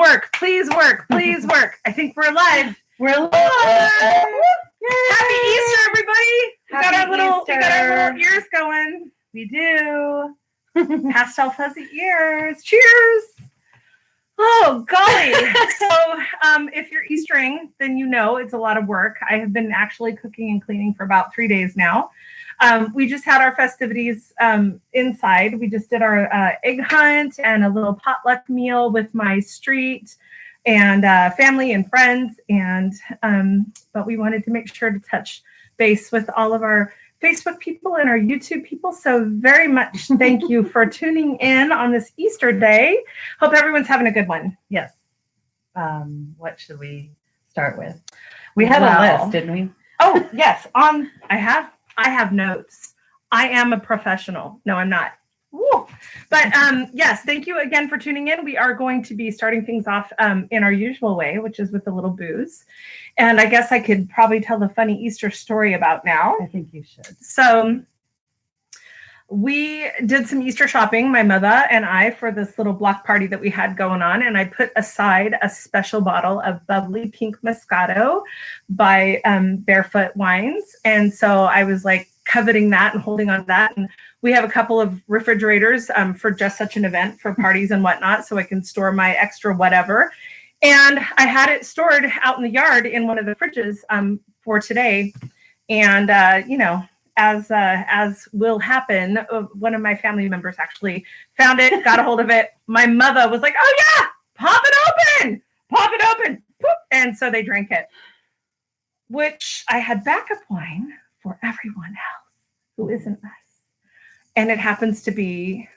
work. Please work. Please work. I think we're live. We're live. Happy Easter, everybody. We got our little ears going. We do. Pastel fuzzy ears. Cheers. Oh, golly. So if you're Eastering, then you know it's a lot of work. I have been actually cooking and cleaning for about 3 days now. We just had our festivities inside. We just did our egg hunt and a little potluck meal with my street and family and friends. And but we wanted to make sure to touch base with all of our Facebook people and our YouTube people. So very much thank you for tuning in on this Easter day. Hope everyone's having a good one. Yes. What should we start with? We had a list, didn't we? Oh, yes. I have notes. I am a professional. No, I'm not. Woo. But yes, thank you again for tuning in. We are going to be starting things off in our usual way, which is with a little booze. And I guess I could probably tell the funny Easter story about now. I think you should. So we did some Easter shopping, my mother and I, for this little block party that we had going on. And I put aside a special bottle of bubbly pink Moscato by Barefoot Wines. And so I was like coveting that and holding on to that. And we have a couple of refrigerators for just such an event for parties and whatnot, so I can store my extra whatever. And I had it stored out in the yard in one of the fridges for today. And, as will happen, one of my family members actually found it, got a hold of it. My mother was like, oh yeah, pop it open, Poop. And so they drank it, which I had backup wine for everyone else who isn't us. And it happens to be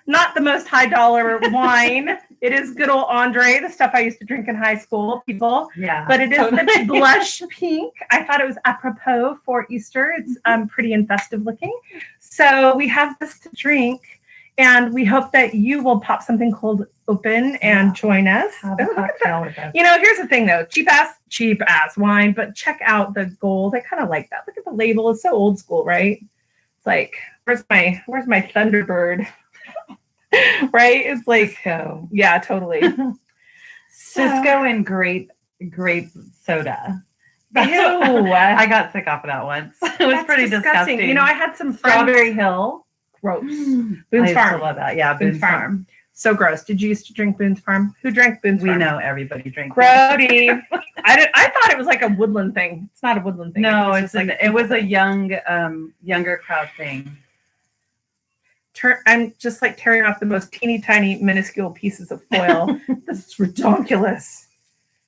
not the most high dollar wine. It is good old Andre, the stuff I used to drink in high school, people. Yeah. But it is the blush pink. I thought it was apropos for Easter. It's pretty and festive looking. So we have this to drink, and we hope that you will pop something cold open and join us. Have a cocktail with us. Here's the thing though, cheap ass wine, but check out the gold. I kind of like that. Look at the label. It's so old school, right? It's like, where's my Thunderbird? Right? It's like, Cisco. Yeah, totally. Cisco and grape soda. Ew. I got sick off of that once. It was pretty disgusting. I had some Strawberry Hill. Gross. Boone's Boone's Farm. I love that. Yeah, Boone's Farm. So gross. Did you used to drink Boone's Farm? Who drank Boone's Farm? We know everybody drinks. Grody. I thought it was like a woodland thing. It's not a woodland thing. No, it was a younger crowd thing. I'm just like tearing off the most teeny tiny minuscule pieces of foil. This is ridiculous.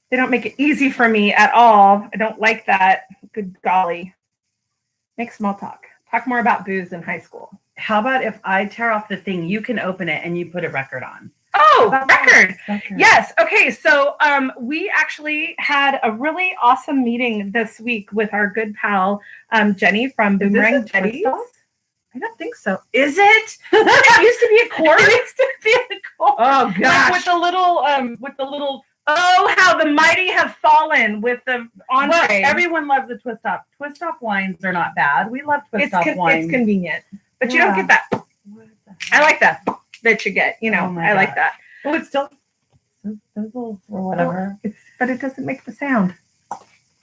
They don't make it easy for me at all. I don't like that. Good golly. Make small talk. Talk more about booze in high school. How about if I tear off the thing, you can open it and you put a record on? Oh, record. Yes. Okay. So we actually had a really awesome meeting this week with our good pal, Jenny from Boomerang Teddies. I don't think so. Is it? It used to be a chord? It used to be a chord. Oh, gosh. Like with the little. Oh, how the mighty have fallen with the entree. Well, everyone loves the twist off. Twist off wines are not bad. We love twist off wines. It's convenient, but you don't get that. I like that you get. I like that. Well, it's still sizzles or whatever. But it doesn't make the sound.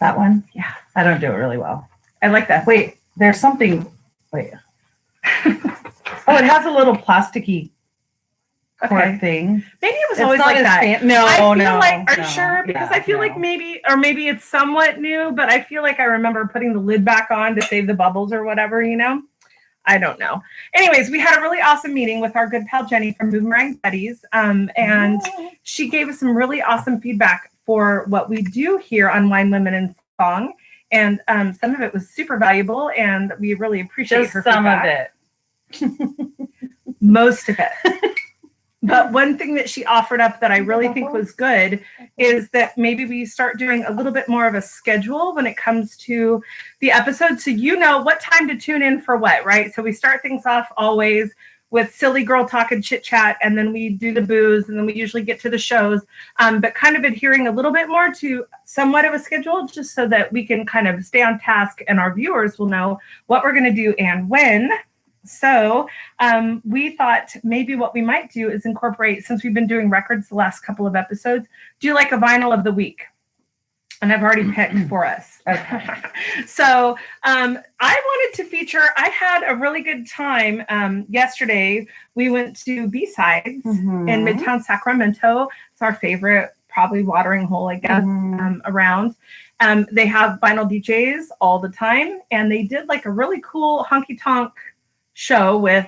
That one? Yeah. I don't do it really well. I like that. Wait, there's something. Wait. Oh, it has a little plasticky cork thing. Maybe it was always like that. Are you sure? Because I feel like maybe it's somewhat new, but I feel like I remember putting the lid back on to save the bubbles or whatever, I don't know. Anyways, we had a really awesome meeting with our good pal Jenny from Boomerang Teddies, and she gave us some really awesome feedback for what we do here on Wine, Women, and Song. And some of it was super valuable, and we really appreciate her feedback. Some of it. Most of it. But one thing that she offered up that I really think was good is that maybe we start doing a little bit more of a schedule when it comes to the episode. So you know what time to tune in for what, right? So we start things off always with silly girl talk and chit chat, and then we do the booze, and then we usually get to the shows, but kind of adhering a little bit more to somewhat of a schedule, just so that we can kind of stay on task and our viewers will know what we're going to do and when. So we thought maybe what we might do is incorporate, since we've been doing records the last couple of episodes, do like a vinyl of the week. And I've already picked for us. Okay. So I wanted to feature, I had a really good time yesterday. We went to B-Sides in Midtown Sacramento. It's our favorite, probably watering hole, I guess, around. They have vinyl DJs all the time. And they did like a really cool honky tonk show with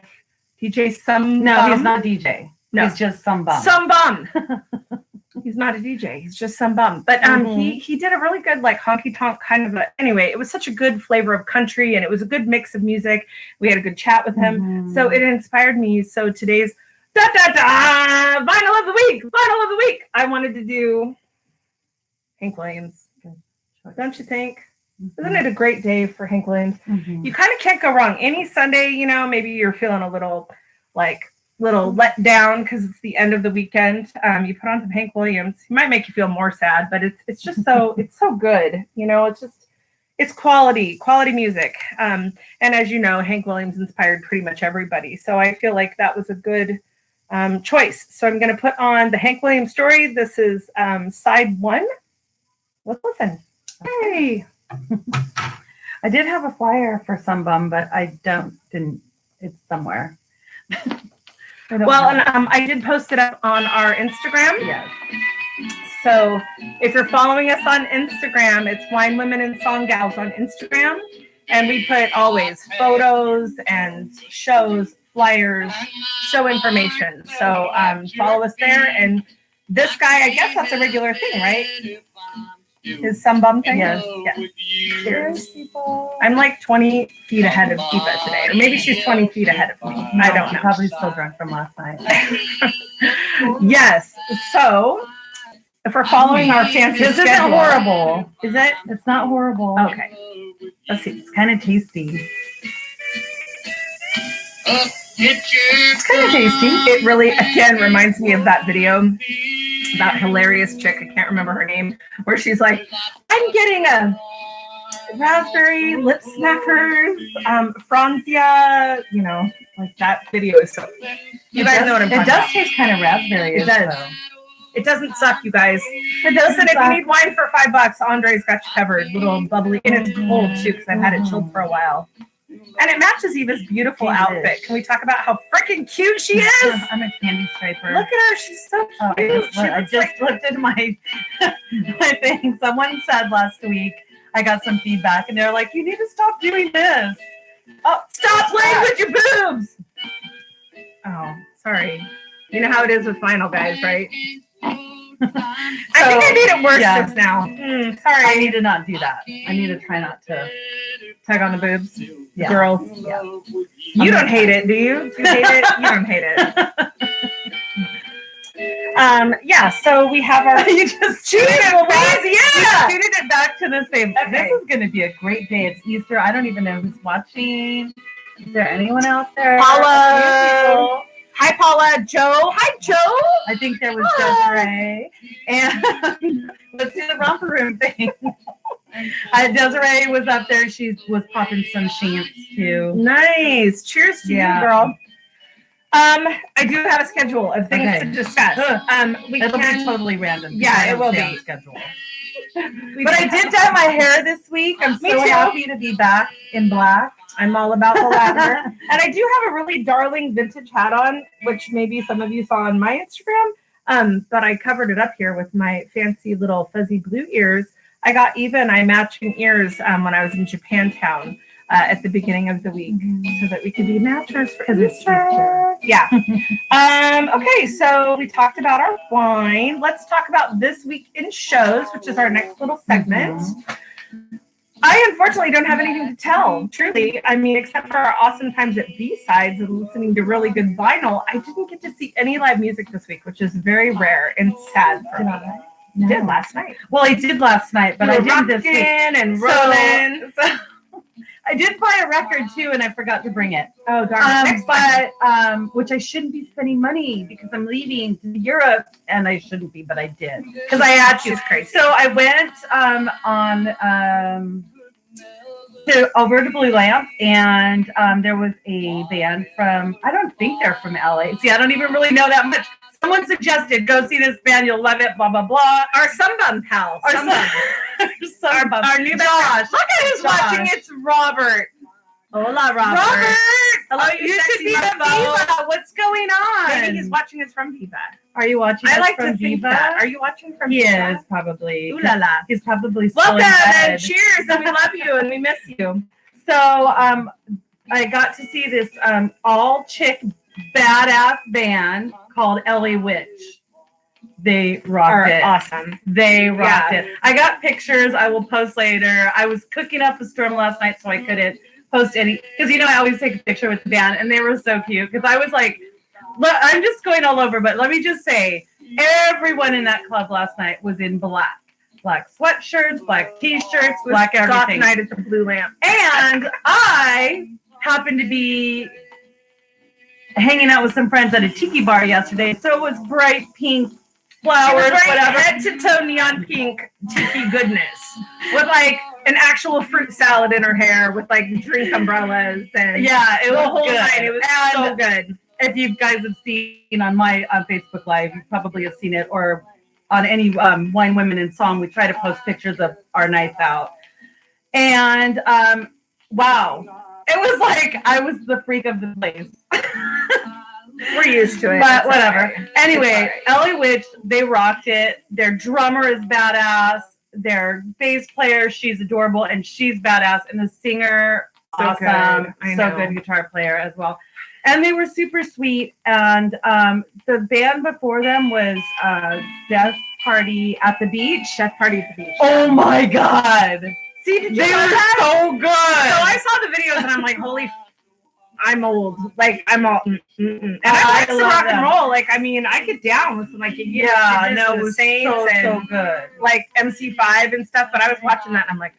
DJ Some No, Bum. he's not DJ. No. He's just some bum. Some bum. He's not a DJ. He's just some bum. But he did a really good like honky tonk kind of anyway, it was such a good flavor of country and it was a good mix of music. We had a good chat with him. So it inspired me. So today's vinyl of the week. Vinyl of the week. I wanted to do Hank Williams. Don't you think? Isn't it a great day for Hank Williams? You kind of can't go wrong. Any Sunday, you know, maybe you're feeling a little let down because it's the end of the weekend. You put on some Hank Williams. He might make you feel more sad, but it's just so it's so good. You know, it's quality music. And as you know, Hank Williams inspired pretty much everybody. So I feel like that was a good choice. So I'm going to put on the Hank Williams story. This is side 1. Let's listen. Hey. I did have a flyer for Some Bum, but I didn't. It's somewhere. Well, and I did post it up on our Instagram. Yes. So if you're following us on Instagram, it's Wine Women and Song Gals on Instagram. And we put always photos and shows, flyers, show information. So follow us there. And this guy, I guess that's a regular thing, right? His Some Bum thing? Yes. Cheers, people. I'm like 20 feet ahead of Kiva today. Or maybe she's 20 feet ahead of me. I don't know. Probably still drunk from last night. Yes. So if we're following our fancy This isn't schedule, horrible. is it? It's not horrible. Okay. Let's see. It's kind of tasty. It's kind of tasty. It really, again, reminds me of that video. That hilarious chick, I can't remember her name, where she's like, I'm getting a raspberry lip smackers, Franzia, you know, like that video is so, you guys know what I'm talking about. It does taste kind of raspberry. It does. Though. It doesn't suck, you guys. Listen, if you need wine for $5, Andre's got you covered. Little bubbly, and it's cold too, because I've had it chilled for a while. And it matches Eva's beautiful outfit. Can we talk about how freaking cute she is? I'm a candy striper. Look at her. She's so cute. I just looked at my thing. Someone said last week, I got some feedback, and they're like, you need to stop doing this. Oh, stop playing with your boobs. Oh, sorry. You know how it is with vinyl, guys, right? I think I made it worse just now. Sorry. I need to not do that. I need to try not to tug on the boobs. Yeah. Girls. Yeah. You don't hate it, do you? Do you hate it? You don't hate it. Yeah, so we have our you just cheated yeah. You cheated it back to the same. Okay. This is gonna be a great day. It's Easter. I don't even know who's watching. Is there anyone out there? Paula. Hi, Paula. Joe. Hi, Joe. I think there was Desiree. And let's do the romper room thing. Desiree was up there. She was popping some chants too. Nice. Cheers to you, girl. I do have a schedule of things to discuss. It'll be totally random. Yeah, it will be. Schedule. But I did dye my hair this week. I'm so happy to be back in black. I'm all about the lavender. And I do have a really darling vintage hat on, which maybe some of you saw on my Instagram. But I covered it up here with my fancy little fuzzy blue ears. I got Eva and I matching ears when I was in Japantown at the beginning of the week, so that we could be matchers for Easter. Yeah. Okay, so we talked about our wine. Let's talk about this week in shows, which is our next little segment. I unfortunately don't have anything to tell, truly. I mean, except for our awesome times at B-Sides and listening to really good vinyl, I didn't get to see any live music this week, which is very rare and sad for me. No. Did last night. Well, I did last night, but I did this week. And rolling. So I did buy a record too, and I forgot to bring it. Oh, darn. Which I shouldn't be spending money because I'm leaving to Europe, and I shouldn't be, but I did because I had to. She's crazy. So I went on over to Blue Lamp, and there was a band from, I don't think they're from LA. See, I don't even really know that much. Someone suggested, go see this band, you'll love it, blah, blah, blah. Our Sunbum pal. Our new Josh. Look at who's watching. It's Robert. Hola, Robert. Hello, you should be a Viva. What's going on? Maybe he's watching us from Viva. Are you watching us like from to think Viva? that. Are you watching from Viva? He is, probably. Ooh la la. He's probably still in Welcome bed. and cheers, and we love you and we miss you. So I got to see this all-chick badass band called LA Witch. They rocked it. Awesome. They rocked it. I got pictures I will post later. I was cooking up a storm last night, so I couldn't post any. Because, I always take a picture with the band, and they were so cute. Because I was like, look, I'm just going all over, but let me just say, everyone in that club last night was in black. Black sweatshirts, black t-shirts, black everything. Night at the Blue Lamp. And I happened to be hanging out with some friends at a tiki bar yesterday, so it was bright pink flowers, whatever. Head to toe neon pink tiki goodness with like an actual fruit salad in her hair with like drink umbrellas and it was the whole good. night. It was so good. If you guys have seen on my Facebook Live, you probably have seen it, or on any Wine, Women, and Song, we try to post pictures of our nights out. And wow, it was like I was the freak of the place. We're used to it. But whatever. Anyway, LA Witch, they rocked it. Their drummer is badass. Their bass player, she's adorable, and she's badass. And the singer, awesome. So good guitar player as well. And they were super sweet. And the band before them was Death Party at the Beach. Death Party at the Beach. Oh my God. See, did you They know were that? so good. So I saw the videos and I'm like, holy, I'm old. Like, I'm all, And I like the rock and roll. Like, I mean, I get down with like a year. it was Saints so good. Like MC5 and stuff. But I was watching that and I'm like,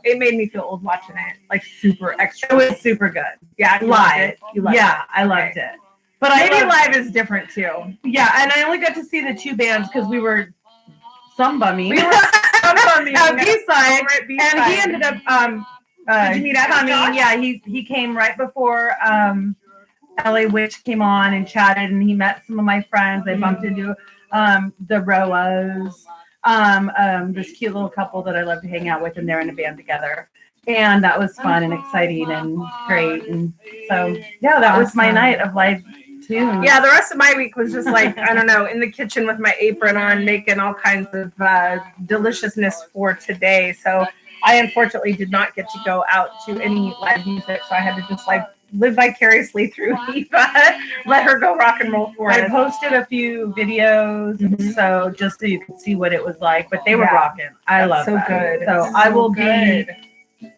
it made me feel old watching it. Like, super extra. It was super good. Yeah, you loved it. You loved it. I loved it. But Maybe live is different too. Yeah, and I only got to see the two bands because we were sunbumming. We were sunbumming at B-side, over at B-side. and he ended up Did you meet coming. Josh? Yeah, he came right before LA Witch came on and chatted, and he met some of my friends. They bumped into the Roas, this cute little couple that I love to hang out with, and they're in a band together. And that was fun and exciting and great. And so, yeah, that was my night of live tunes. Yeah, the rest of my week was just like, I don't know, in the kitchen with my apron on, making all kinds of deliciousness for today. So I unfortunately did not get to go out to any live music. So I had to just like live vicariously through Eva, let her go rock and roll for us. I posted a few videos, so just so you could see what it was like, but they were rocking. I love so that. good. So It's I so will good. be,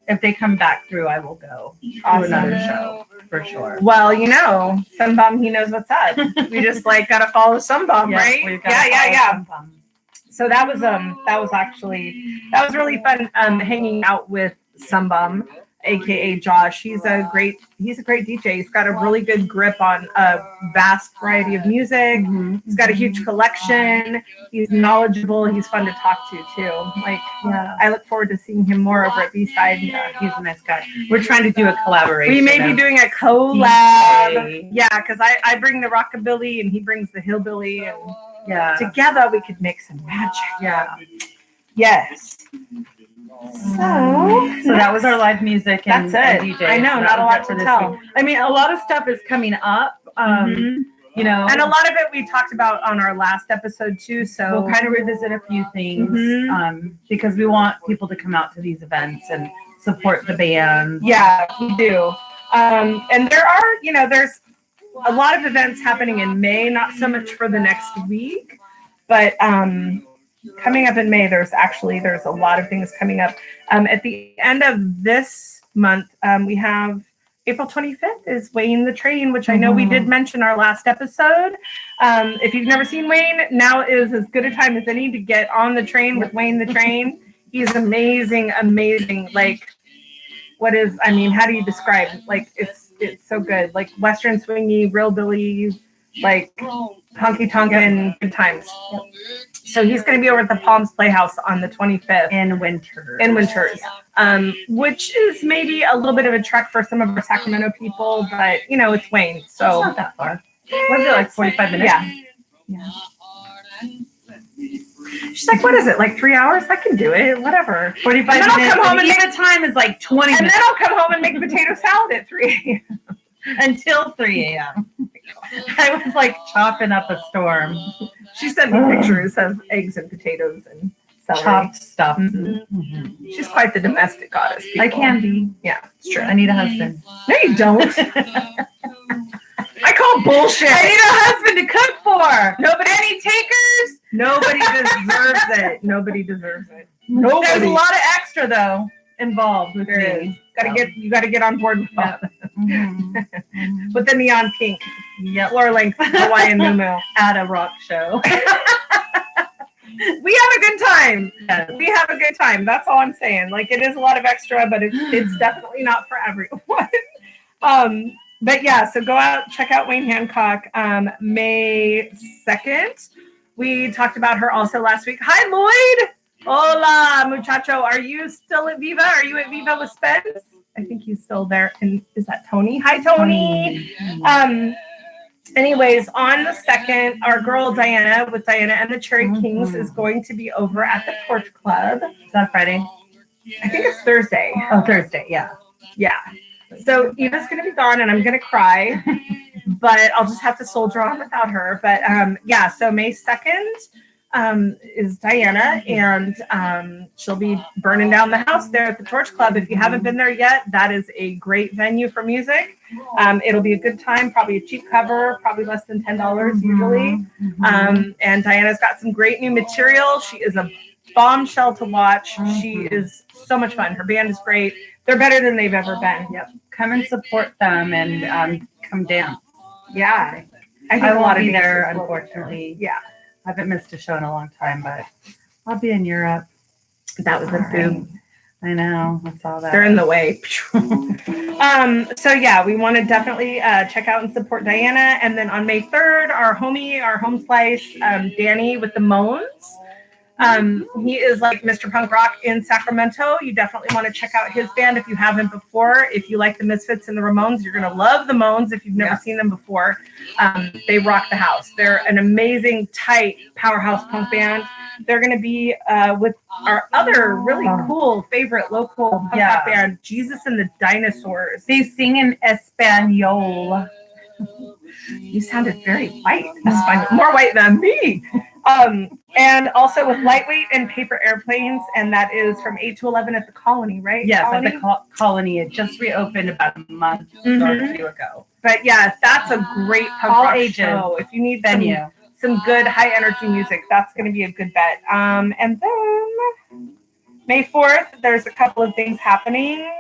if they come back through, I will go to another show for sure. Well, you know, Sunbum, he knows what's up. We just like gotta follow Sunbum, right? Yeah. So that was really fun hanging out with Sunbum, aka Josh. He's a great DJ. He's got a really good grip on a vast variety of music. He's got a huge collection. He's knowledgeable. He's fun to talk to too. Like, I look forward to seeing him more over at B-side. He's a nice guy. We're trying to do a collaboration. We may be doing a collab. Yeah, because I bring the rockabilly and he brings the hillbilly, and together we could make some magic. Yeah. Yes. So that was our live music and, that's it. And DJ. I know, not a lot to tell. Week. I mean, a lot of stuff is coming up. You know, and a lot of it we talked about on our last episode too. So we'll kind of revisit a few things because we want people to come out to these events and support the band. Yeah, we do. And there are, there's a lot of events happening in May, not so much for the next week, but coming up in May, there's a lot of things coming up. At the end of this month, we have April 25th is Wayne the Train, which I know we did mention our last episode. If you've never seen Wayne, now is as good a time as any to get on the train with Wayne the Train. He's amazing. Like, how do you describe? Like, it's so good. Like Western swingy, real Billy, like honky tonk and good times. So he's going to be over at the Palms Playhouse on the 25th in Winters. Which is maybe a little bit of a trek for some of our Sacramento people, but it's Wayne, so it's not that far. What is it, like 45 minutes? Yeah. She's like, what is it, like 3 hours? I can do it, whatever. 45 minutes. I'll come home and the time is like 20 minutes. And then I'll come home and make potato salad at 3 a.m. Until 3 a.m. I was like chopping up a storm. She sent me pictures of eggs and potatoes and celery. Chopped stuff. Mm-hmm. She's quite the domestic goddess. People. I can be. Yeah, it's true. I need a husband. No, you don't. I call bullshit. I need a husband to cook for. Nobody. Any takers? Nobody deserves it. Nobody deserves it. Nobody. There's a lot of extra though involved with me. You gotta get on board with that. With the neon pink, floor length Hawaiian muumuu at a rock show. We have a good time. Yes. We have a good time. That's all I'm saying. Like, it is a lot of extra, but it's definitely not for everyone. But yeah, so go out, check out Wayne Hancock. May 2nd. We talked about her also last week. Hi, Lloyd. Hola, muchacho. Are you still at Viva? Are you at Viva with Spence? I think he's still there. And is that Tony? Hi, Tony. Anyways, on the 2nd, our girl Diana with Diana and the Cherry Kings is going to be over at the Torch Club. Is that Friday? I think it's Thursday. Oh, Thursday. Yeah. Yeah. So Eva's going to be gone and I'm going to cry, but I'll just have to soldier on without her. But yeah, so May 2nd is Diana, and she'll be burning down the house there at the Torch Club. If you haven't been there yet, that is a great venue for music. It'll be a good time, probably a cheap cover, probably less than $10 usually. And Diana's got some great new material. She is a bombshell to watch. She is so much fun. Her band is great. They're better than they've ever been. Yep. Come and support them and come dance. Yeah. I won't be there, unfortunately. Yeah. I haven't missed a show in a long time, but I'll be in Europe. That was a boob. I know. I saw that. They're in the way. So yeah, we want to definitely check out and support Diana. And then on May 3rd, our homie, our home slice, Danny with the Moans. He is like Mr. Punk Rock in Sacramento. You definitely want to check out his band if you haven't before. If you like the Misfits and the Ramones, you're going to love the Moans if you've never seen them before. They rock the house. They're an amazing, tight powerhouse punk band. They're going to be with our other really cool favorite local punk rock band, Jesus and the Dinosaurs. They sing in Espanol. You sounded very white. More white than me. And also with Lightweight and Paper Airplanes, and that is from 8 to 11 at the Colony, right? Yes, Colony? at the Colony. It just reopened about a month or two ago. But yeah, that's a great punk rock ages show. If you need venue. Some good high energy music, that's going to be a good bet. And then May 4th, there's a couple of things happening.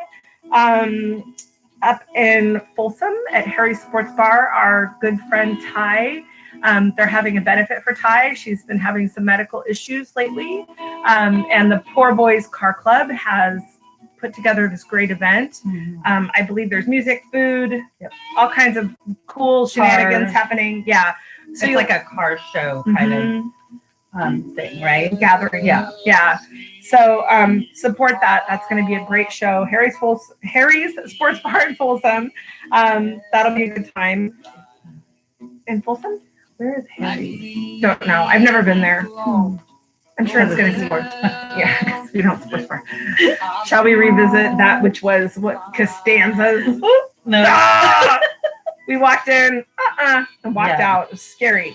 Up in Folsom at Harry's Sports Bar, our good friend Ty. They're having a benefit for Ty. She's been having some medical issues lately. And the Poor Boys Car Club has put together this great event. I believe there's music, food, all kinds of cool shenanigans happening. Yeah. So it's like a car show kind of thing, right? Gathering. Yeah. So support that. That's going to be a great show. Harry's Sports Bar in Folsom. That'll be a good time. In Folsom? Where is Harry? Don't know. I've never been there. I'm sure it's going to support. Yeah, because we don't support bar. Shall we revisit that, which was what Costanza's? No. Ah! We walked in, and walked out. It was scary.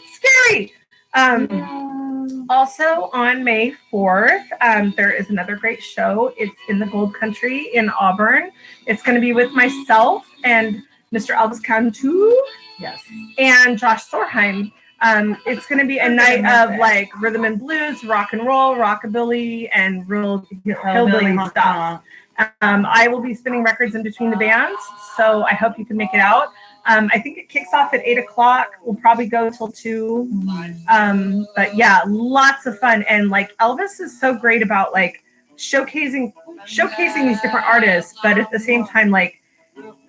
Also on May 4th, there is another great show. It's in the Gold Country in Auburn. It's going to be with myself and Mr. Elvis Cantu. Yes. And Josh Sorheim. It's going to be a night of like rhythm and blues, rock and roll, rockabilly, and real hillbilly stuff. I will be spinning records in between the bands, so I hope you can make it out. I think it kicks off at 8:00. We'll probably go till 2. But yeah, lots of fun. And like Elvis is so great about like showcasing these different artists, but at the same time, like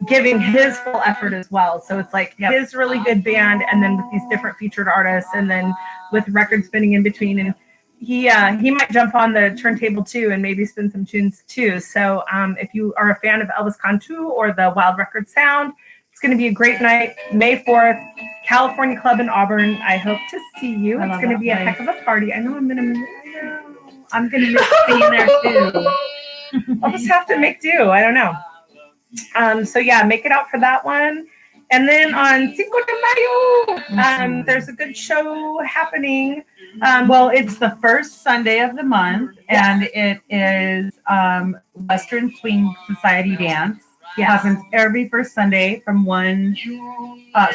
giving his full effort as well. So it's like his really good band, and then with these different featured artists, and then with record spinning in between. And he might jump on the turntable too and maybe spin some tunes too. So if you are a fan of Elvis Cantu or the Wild Record Sound, it's going to be a great night, May 4th, California Club in Auburn. I hope to see you. It's going to be a heck of a party. I know I'm going to miss being there too. I'll just have to make do. I don't know. So yeah, make it out for that one. And then on Cinco de Mayo, there's a good show happening. Well, it's the first Sunday of the month, and it is Western Swing Society Dance. It happens every first Sunday from 1.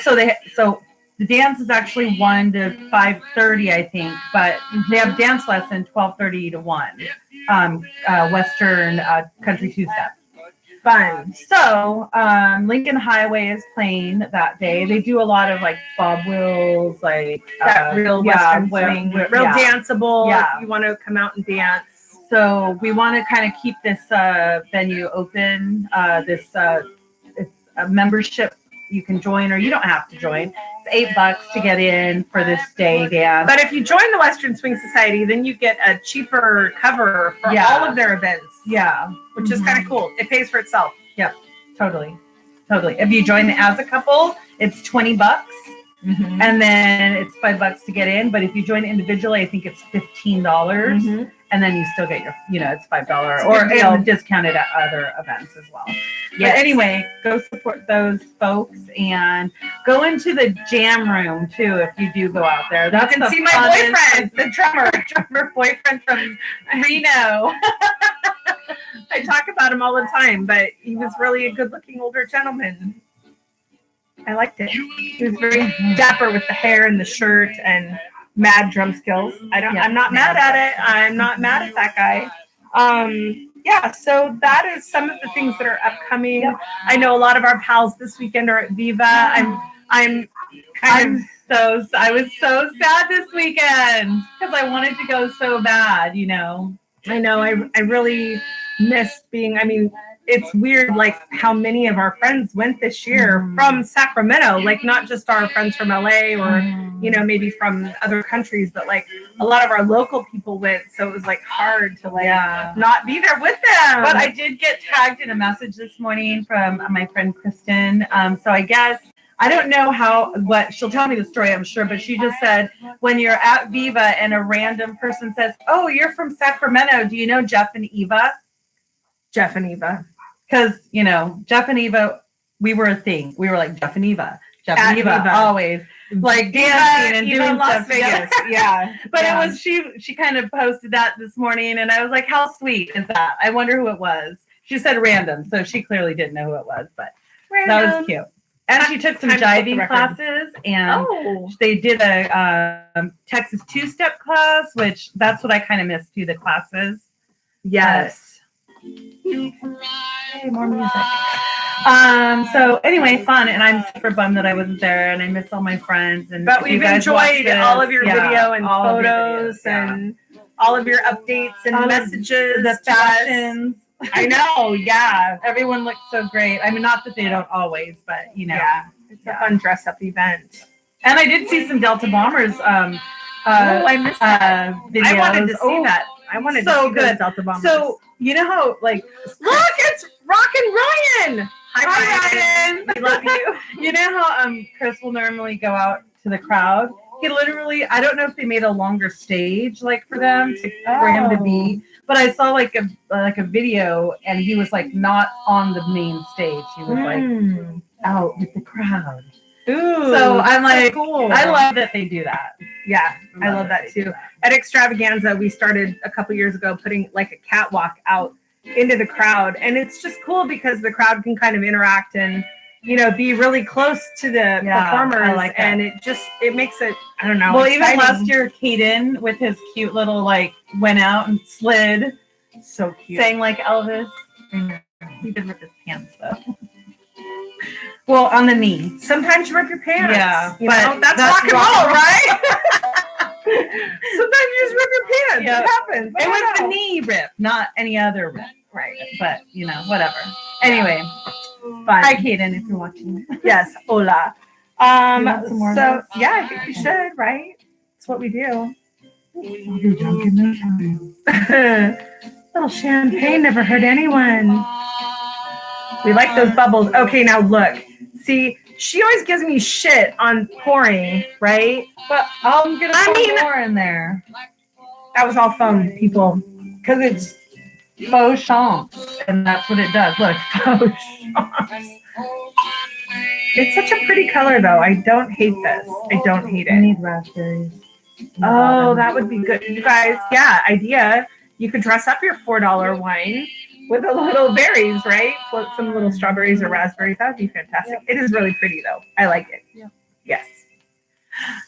So the dance is actually 1 to 5:30, I think, but they have dance lesson 12:30 to 1. Western country two-step. Fun. So Lincoln Highway is playing that day. They do a lot of like Bob Wills, like that real Western swing, real danceable. Yeah. If you want to come out and dance. So we want to kind of keep this venue open. It's a membership you can join, or you don't have to join. It's $8 to get in for this day dance. But if you join the Western Swing Society, then you get a cheaper cover for all of their events. Yeah, which is kind of cool. It pays for itself. Yep, totally. If you join as a couple, it's $20. And then it's $5 to get in. But if you join individually, I think it's $15. And then you still get your, it's $5 or discounted at other events as well. But anyway, go support those folks and go into the jam room too if you do go out there. You can see my boyfriend, the drummer boyfriend from Reno. I talk about him all the time, but he was really a good-looking older gentleman. I liked it. He was very dapper with the hair and the shirt and mad drum skills. I'm not mad at it. I'm not mad at that guy. So that is some of the things that are upcoming. Yep. I know a lot of our pals this weekend are at Viva. I was so sad this weekend because I wanted to go so bad, I know. I really missed being, it's weird, like how many of our friends went this year from Sacramento, like not just our friends from LA or, maybe from other countries, but like a lot of our local people went. So it was like hard to not be there with them. But I did get tagged in a message this morning from my friend Kristen. So I guess, I don't know what she'll tell me the story, I'm sure, but she just said when you're at Viva and a random person says, "Oh, you're from Sacramento. Do you know Jeff and Eva?" Jeff and Eva. Because, Jeff and Eva, we were a thing. We were like Jeff and Eva. Jeff and Eva, always. Like dancing and doing Las stuff Vegas. Yeah. But it was, she kind of posted that this morning, and I was like, how sweet is that? I wonder who it was. She said random, so she clearly didn't know who it was, but that was cute. And she took some jiving classes, and they did a Texas two-step class, which that's what I kind of missed too, the classes. Yes. Yay, more music. So anyway, fun, and I'm super bummed that I wasn't there, and I miss all my friends. But we've enjoyed all of your video and photos and all of your updates and messages. The fashions. I know, yeah. Everyone looks so great. Not that they don't always, but Yeah, it's a fun dress-up event. And I did see some Delta Bombers. I missed that. Videos. I wanted to see that. I wanted to see those Delta Bombers. So you know how look, it's Rockin' Ryan. Hi Ryan. We love you. You know how Chris will normally go out to the crowd. He literally, I don't know if they made a longer stage for them for him to be. But I saw like a video, and he was like not on the main stage. He was out with the crowd. Ooh, so I'm like, cool. I love that they do that. Yeah, I love that too. At Extravaganza, we started a couple years ago putting like a catwalk out into the crowd, and it's just cool because the crowd can kind of interact and be really close to the performers, and it makes it, I don't know. Well, exciting. even last year, Caden with his cute little went out and slid, so cute, sang like Elvis. He did rip his pants though. Well, on the knee. Sometimes you rip your pants. Yeah, but that's rock and roll, right? Sometimes you just rip your pants. Yep. It happens. It was the knee rip, not any other rip. Right. But, whatever. Anyway, Fun. Hi, Kaden, if you're watching. Yes, hola. want some more of So this? yeah, I think we should, right? It's what we do. I'll be drunk in no time. Little champagne never hurt anyone. We like those bubbles. Okay, now look. See, she always gives me shit on pouring, right? But I'm gonna put more in there. That was all foam, people. Because it's Faux chance, and that's what it does. Look, faux chance. It's such a pretty color, though. I don't hate this. I don't hate I it. need raspberries. Oh, that would be good. You guys, yeah, idea. You could dress up your $4 wine with a little berries, right? Float some little strawberries or raspberries. That would be fantastic. It is really pretty, though. I like it. Yep. Yes.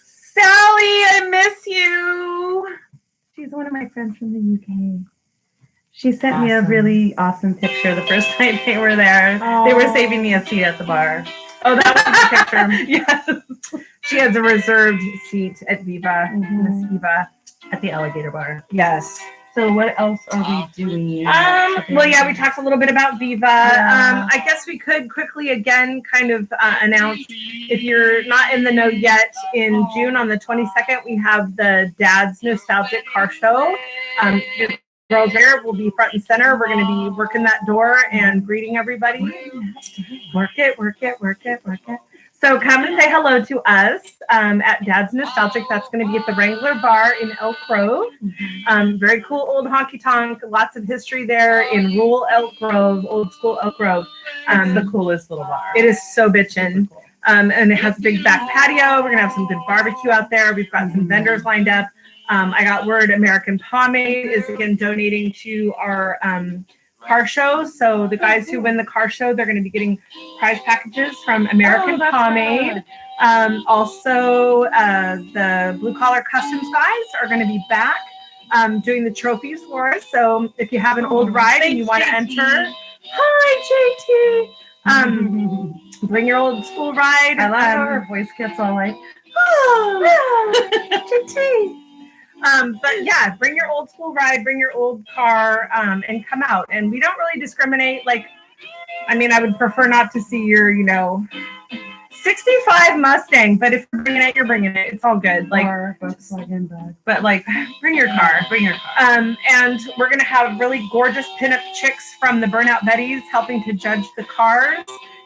Sally, I miss you. She's one of my friends from the UK. She sent me a really awesome picture the first night they were there. They were saving me a seat at the bar. Oh, that was the picture. Yes. She has a reserved seat at Viva, Miss Viva. At the alligator bar. Yes. So what else are we doing? Well, yeah, we talked a little bit about Viva. Yeah. I guess we could quickly again kind of announce, if you're not in the know yet, in June on the 22nd, we have the Dad's Nostalgic Car Show. The girls there will be front and center. We're going to be working that door and greeting everybody. Work it, work it, work it, work it. So come and say hello to us at Dad's Nostalgic. That's going to be at the Wrangler Bar in Elk Grove. Very cool old honky tonk. Lots of history there in rural Elk Grove, old school Elk Grove. It's the coolest little bar. It is so bitchin'. And it has a big back patio. We're going to have some good barbecue out there. We've got some vendors lined up. I got word American Pomade is again donating to our car show. So the guys who win the car show, they're going to be getting prize packages from American Pomade. Also, the Blue Collar Customs guys are going to be back doing the trophies for us. So if you have an old ride and you want to enter, hi JT. Bring your old school ride. I love how her voice gets all like, JT. But yeah, bring your old school ride, bring your old car, and come out. And we don't really discriminate. Like, I mean, I would prefer not to see your, 65 Mustang, but if you're bringing it, you're bringing it. It's all good. Like, but like, bring your car. And we're gonna have really gorgeous pinup chicks from the Burnout Betties helping to judge the cars.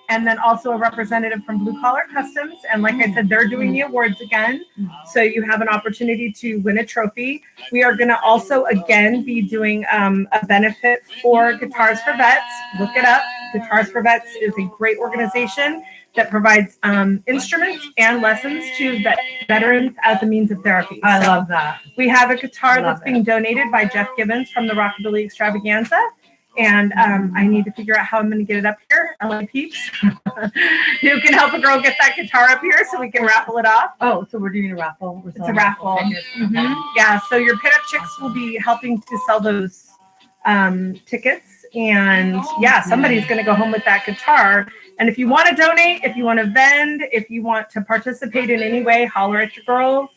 And then also a representative from Blue Collar Customs. And like I said, they're doing the awards again. So you have an opportunity to win a trophy. We are going to also, again, be doing a benefit for Guitars for Vets. Look it up. Guitars for Vets is a great organization that provides instruments and lessons to veterans as a means of therapy. I love that. We have a guitar that's being donated by Jeff Gibbons from the Rockabilly Extravaganza. And I need to figure out how I'm going to get it up here. LA peeps. You can help a girl get that guitar up here so we can raffle it off. Oh, so we're doing a raffle. It's a raffle. Yeah, so your pinup chicks will be helping to sell those tickets. And yeah, somebody's going to go home with that guitar. And if you want to donate, if you want to vend, if you want to participate in any way, holler at your girls.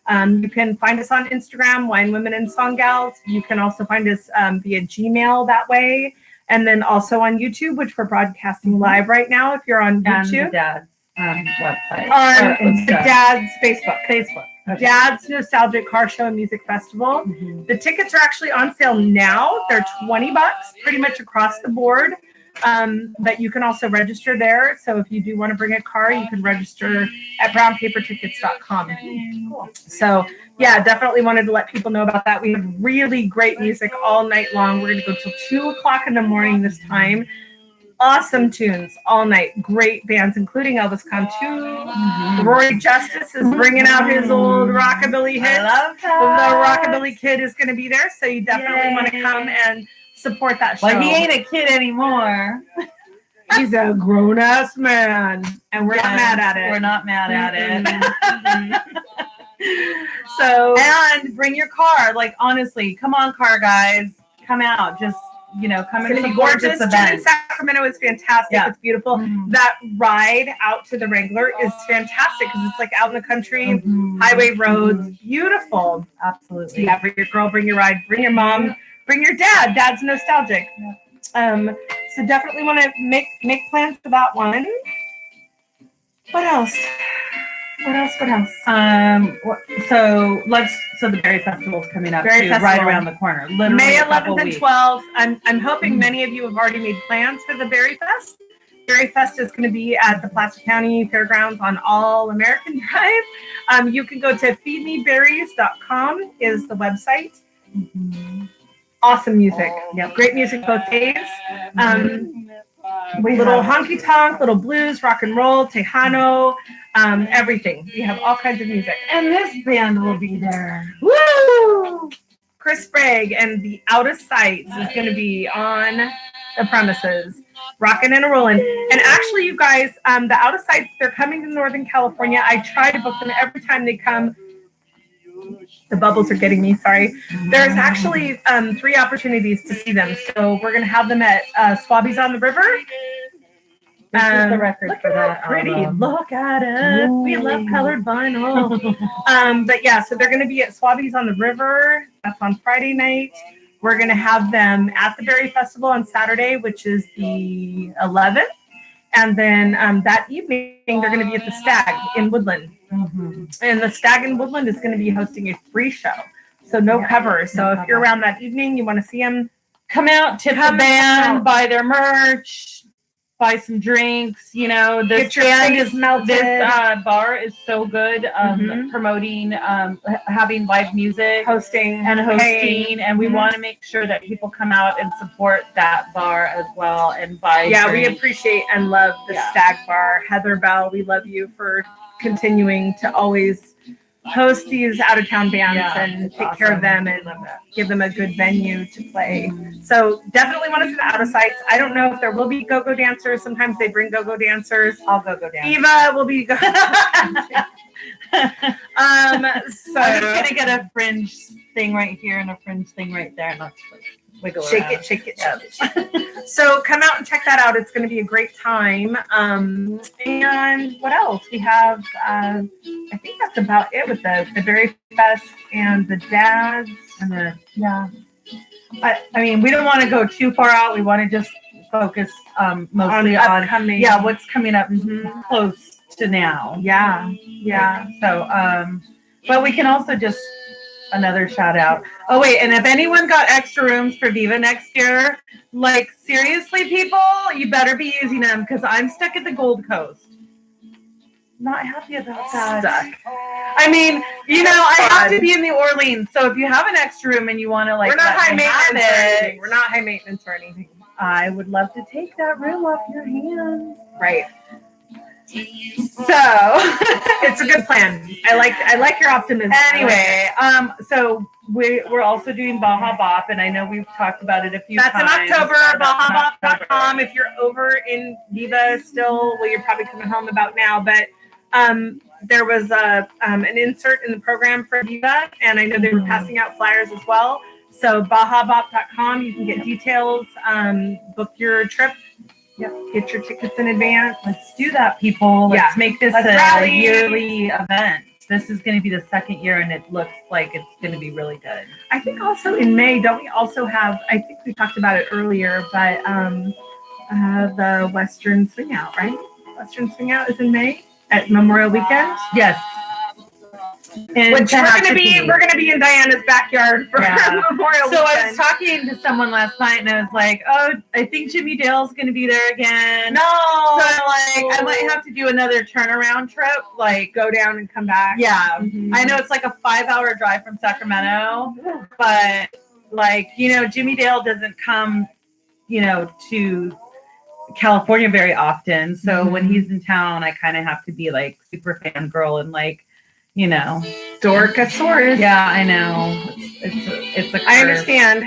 You can find us on Instagram, Wine Women and Song Gals. You can also find us via Gmail that way. And then also on YouTube, which we're broadcasting live right now if you're on YouTube. Dad's website. On Dad's Facebook. Okay. Dad's Nostalgic Car Show and Music Festival. The tickets are actually on sale now. They're $20, pretty much across the board. But you can also register there. So if you do want to bring a car, you can register at brownpapertickets.com. Cool. So yeah, definitely wanted to let people know about that. We have really great music all night long. We're going to go till 2:00 in the morning this time. Awesome tunes all night. Great bands, including Elvis Cantu. Roy Justice is bringing out his old rockabilly hits. I love that. The Rockabilly Kid is going to be there. So you definitely want to come and support that show. Like, he ain't a kid anymore. He's a grown-ass man. And we're not mad at it. We're not mad at it. So, and bring your car. Like, honestly, come on, car guys. Come out. Just, come and support this event. In Sacramento is fantastic. Yeah. It's beautiful. That ride out to the Wrangler is fantastic because it's like out in the country, highway roads, beautiful. Absolutely. Yeah, bring your girl, bring your ride, bring your mom, bring your dad. Dad's nostalgic. So definitely want to make plans for that one. What else? So the Berry Festival's coming up Berry too, right Festival. around the corner. Literally May a couple 11th and weeks. 12th. I'm hoping many of you have already made plans for the Berry Fest. Berry Fest is going to be at the Placer County Fairgrounds on All American Drive. You can go to feedmeberries.com is the website. Awesome music. Yep. Great music both days. Little honky tonk, little blues, rock and roll, Tejano, everything. We have all kinds of music. And this band will be there. Woo! Chris Sprague and the Out of Sights is going to be on the premises, rocking and rolling. And actually, you guys, the Out of Sights, they're coming to Northern California. I try to book them every time they come. The bubbles are getting me, sorry. There's actually 3 opportunities to see them. So we're going to have them at Swabbies on the River. This is the record Look for at that how pretty. album. Look at it. We love colored vinyl. But yeah, so they're going to be at Swabbies on the River. That's on Friday night. We're going to have them at the Berry Festival on Saturday, which is the 11th. And then that evening, they're going to be at the Stag in Woodland. And the Stag in Woodland is going to be hosting a free show. So no cover. So if you're around that evening, you want to see them, Come out, tip the band, buy their merch, buy some drinks. You know, this Get your band face is melted. This bar is so good. Promoting, having live music, hosting, and we want to make sure that people come out and support that bar as well and buy. Yeah, we drinks. appreciate and love the Stag Bar. Heather Bell, we love you for continuing to always host these out of town bands and take care of them and give them a good venue to play. So definitely want to see the Out of Sights. I don't know if there will be go-go dancers. Sometimes they bring go-go dancers. I'll go dance. Eva will be go. So I'm just gonna get a fringe thing right here and a fringe thing right there, and let's wiggle shake around. it. So come out and check that out. It's going to be a great time. And what else? We have, I think that's about it with the Berry Fest and the Dads. And the I mean, we don't want to go too far out. We want to just focus mostly on upcoming. what's coming up close to now. Yeah. So, but we can also just another shout out. Oh wait, and if anyone got extra rooms for Viva next year, like seriously, people, you better be using them because I'm stuck at the Gold Coast. Not happy about that. Stuck. I mean, you know, I have to be in New Orleans, so if you have an extra room and you want to, like, we're not high maintenance or anything. it, We're not high maintenance or anything. I would love to take that room off your hands. Right. So It's a good plan. I like your optimism. anyway, so we're also doing Baja Bop, and I know we've talked about it a few That's times. in October, That's in BajaBop.com. If you're over in Viva still, well, you're probably coming home about now, but there was an insert in the program for Viva, and I know they were passing out flyers as well. So BajaBop.com, you can get details, book your trip, get your tickets in advance. Let's do that, people. Let's make this Let's a rally. yearly event. This is going to be the second year, and it looks like it's going to be really good. I think also in May, don't we also have, I think we talked about it earlier, but the Western Swing Out, right? Western Swing Out is in May at Memorial Weekend. Yes. And Which we're gonna be in Diana's backyard for Memorial So Weekend. I was talking to someone last night, and I was like, "Oh, I think Jimmy Dale's going to be there again." No. So I might have to do another turnaround trip, like go down and come back. Yeah, Mhm. I know it's like a 5-hour drive from Sacramento, but like, you know, Jimmy Dale doesn't come, you know, to California very often. So when he's in town, I kind of have to be like super fangirl and like, you know, Dorkasaurus. yeah, I know. It's a curve. I understand.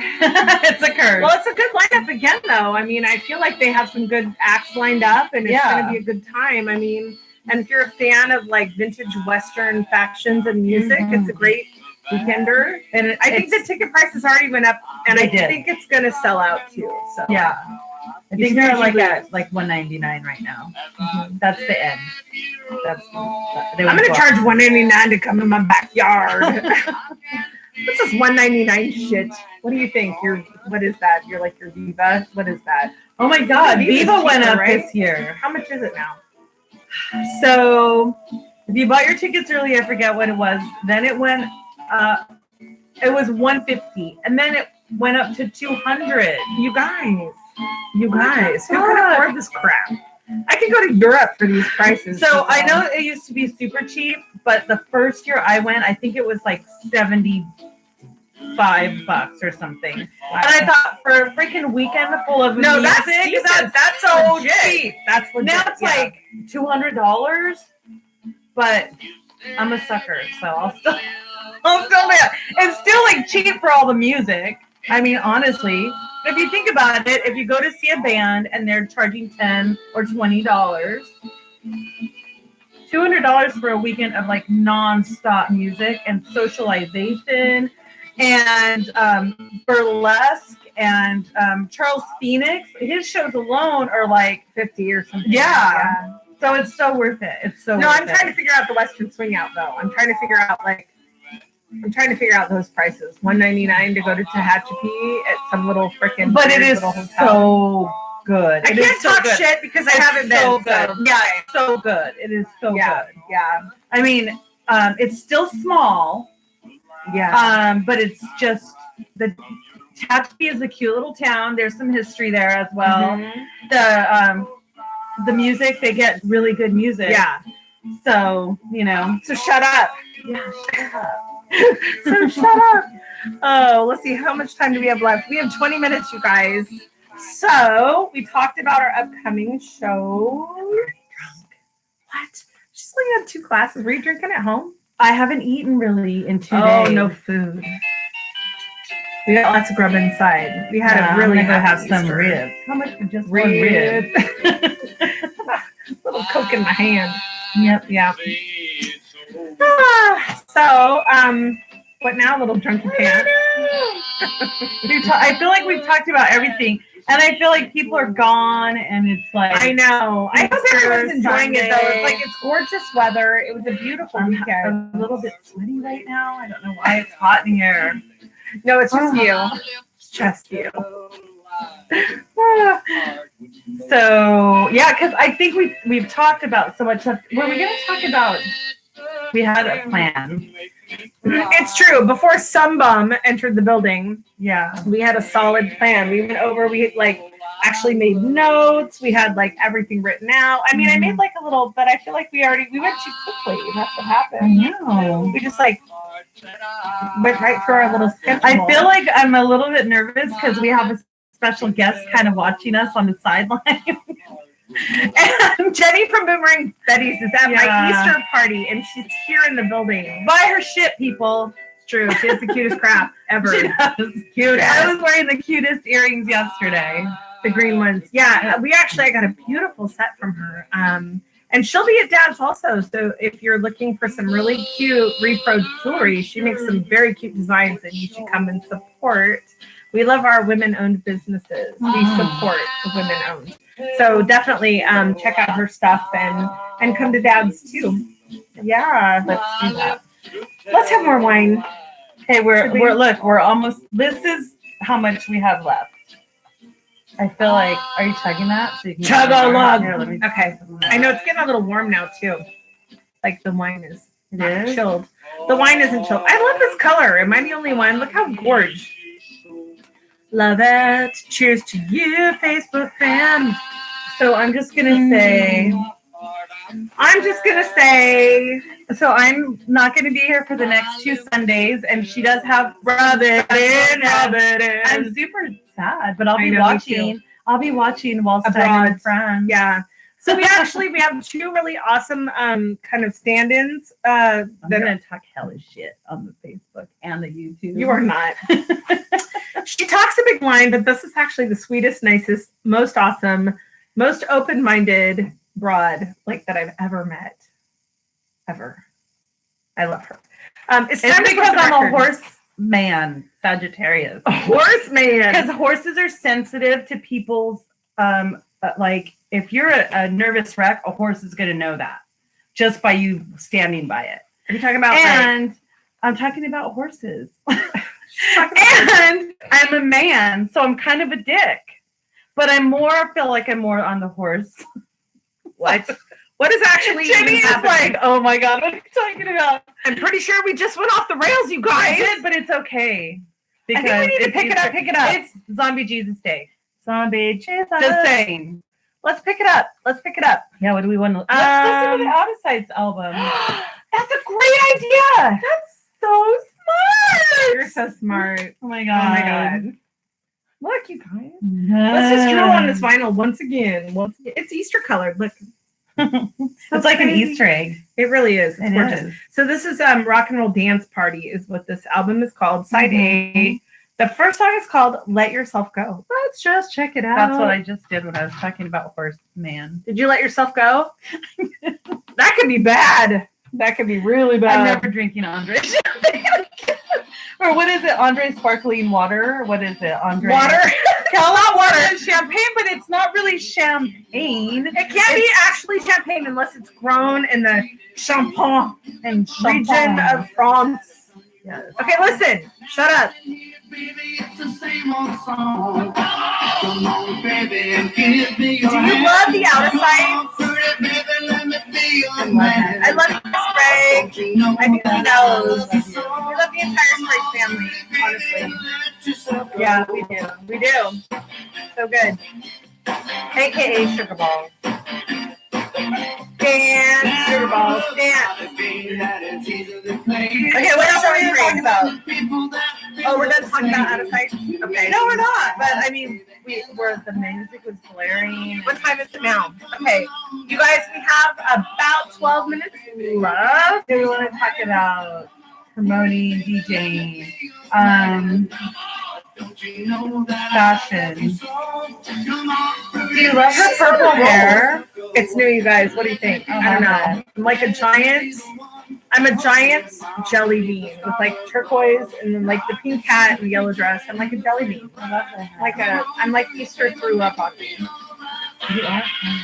It's a curve. Well, it's a good lineup again, though. I mean, I feel like they have some good acts lined up, and it's going to be a good time. I mean, and if you're a fan of like vintage Western factions and music, it's a great weekender. And I think the ticket prices already went up, and I think it's going to sell out too. So yeah, I think they're like at like $199 right now. That's the end. I'm going to charge $199 to come in my backyard. What's this $199 shit? What do you think? What is that? You're like your Viva? What is that? Oh my God, Viva went up right? this year. How much is it now? So if you bought your tickets early, I forget what it was. Then it went, it was $150, and then it went up to $200. You guys, who can afford this crap? I could go to Europe for these prices. So I know it used to be super cheap, but the first year I went, I think it was like $75 or something. And I thought for a freaking weekend full of music, that's so cheap. That's legit. Now it's like $200, but I'm a sucker, so I'll still do it. It's still like cheap for all the music. I mean, honestly, if you think about it, if you go to see a band and they're charging $10 or $20, $200 for a weekend of like non-stop music and socialization and burlesque and Charles Phoenix, his shows alone are like 50 or something. Yeah. So it's so worth it. It's so no, worth I'm trying to figure out the Western Swing out though. I'm trying to figure out those prices. $199 to go to Tehachapi at some little freaking. But it is so good. I can't talk shit because I haven't been. So good. Yeah, it's so good. It is so good. Yeah. I mean, it's still small. Yeah. But it's just Tehachapi is a cute little town. There's some history there as well. Mm-hmm. The music, they get really good music. Yeah. So, you know. So shut up. Yeah, shut up. So shut up. Oh, let's see. How much time do we have left? We have 20 minutes, you guys. So we talked about our upcoming show. What? She's only had 2 classes. Were you drinking at home? I haven't eaten really in 2 days. Oh, no food. We got lots of grub inside. We had a really good have some Easter. ribs. How much for just one rib? Little Coke in my hand. Yep. Yeah. So, what now, little drunken pants? I feel like we've talked about everything, and I feel like people are gone, and it's like I know. I hope everyone's enjoying it though. Sunday. It's like it's gorgeous weather. It was a beautiful weekend. a little bit sweaty right now. I don't know why it's hot in here. No, it's just you. It's just you. So yeah, because I think we've talked about so much stuff. Were we going to talk about? We had a plan. It's true. Before some bum entered the building, Yeah. we had a solid plan. We went over. We actually made notes. We had everything written out. I mean, I made a little, but I feel like we went too quickly. That's what happened. I know. We just went right through our little schedule. I feel like I'm a little bit nervous because we have a special guest kind of watching us on the sideline. And Jenny from Boomerang Betty's is at my Easter party, and she's here in the building. Buy her shit, people. It's true. She has the cutest crap ever. She does. Cute. I was wearing the cutest earrings yesterday. The green ones. Yeah, I got a beautiful set from her. And she'll be at Dad's also. So if you're looking for some really cute repro jewelry, she makes some very cute designs, and you should come and support. We love our women-owned businesses. We support the women-owned. So definitely check out her stuff and come to Dad's too. Yeah, let's do that. Let's have more wine. Okay, we're almost. This is how much we have left. I feel like. Are you chugging that? So you can Chug a lug. Here, let me. Okay. I know it's getting a little warm now too. Like the wine is It is? chilled. The wine isn't chilled. I love this color. Am I the only one? Look how gorgeous. Love it. Cheers to you, Facebook fam. So I'm just gonna say. So I'm not going to be here for the next 2 Sundays, and she does have. Rub it in. I'm super sad, but I'll be I know, me watching. too. I'll be watching while Abroad. staying with friends. Yeah. So we have 2 really awesome kind of stand-ins. I'm gonna talk hellish shit on the Facebook and the YouTube. You are not. She talks a big line, but this is actually the sweetest, nicest, most awesome, most open-minded broad that I've ever met. Ever. I love her. It's time to because put the I'm a record. horse man, Sagittarius. A horse man. Because horses are sensitive to people's if you're a nervous wreck, a horse is going to know that just by you standing by it. Are you talking about And I'm talking about horses. Talking about And I'm a man, so I'm kind of a dick. But feel like I'm more on the horse. what? What is actually Jenny is happening? like, oh my God, what are you talking about? I'm pretty sure we just went off the rails, you I guys. did, but it's okay. I think we need to pick it up. It's Zombie Jesus Day. Zombie Jesus. Just saying. Let's pick it up. Yeah, what do we want to let's listen to the Out of Sights album. That's a great idea. That's so smart. You're so smart. Oh my Oh God. my God. Look, you guys. Let's just draw on this vinyl once again. It's Easter colored. Look. It's like an Easter egg. It really is. It's It gorgeous. is. So this is Rock and Roll Dance Party is what this album is called. Side A. The first song is called Let Yourself Go. Let's just check it out. That's what I just did when I was talking about Horse Man. Did you let yourself go? That could be bad. That could be really bad. I'm never drinking Andre. Or what is it? Andre Sparkling Water? What is it? Andre Water. Not water. It's champagne, but it's not really champagne. It can't be actually champagne unless it's grown in the Champagne And region of France. Yes. Okay, listen. Shut up. Baby, it's the same old song. Come on, baby, and give me Do your you hand. love the Out of Sight? Pretty baby, let me be your I man. love you, Sprague. Don't you know I think he that knows. I love you We so? love the entire Sprague family, honestly. Let yourself go. Yeah, we do. We do. So good. AKA Sugar Balls. Dance, Sugar Balls, dance. Okay, what else are we talking about? Oh, we're done talking about Out of Sight? Okay. No, we're not. But I mean, the music was blaring. What time is it now? Okay, you guys, we have about 12 minutes left. Do we want to talk about promoting, DJing, fashion? Do you love her purple hair? It's new, you guys. What do you think? I don't know. I'm like a giant. I'm a giant jelly bean with like turquoise and then like the pink hat and the yellow dress. I'm like a jelly bean. I'm like Easter threw up on me.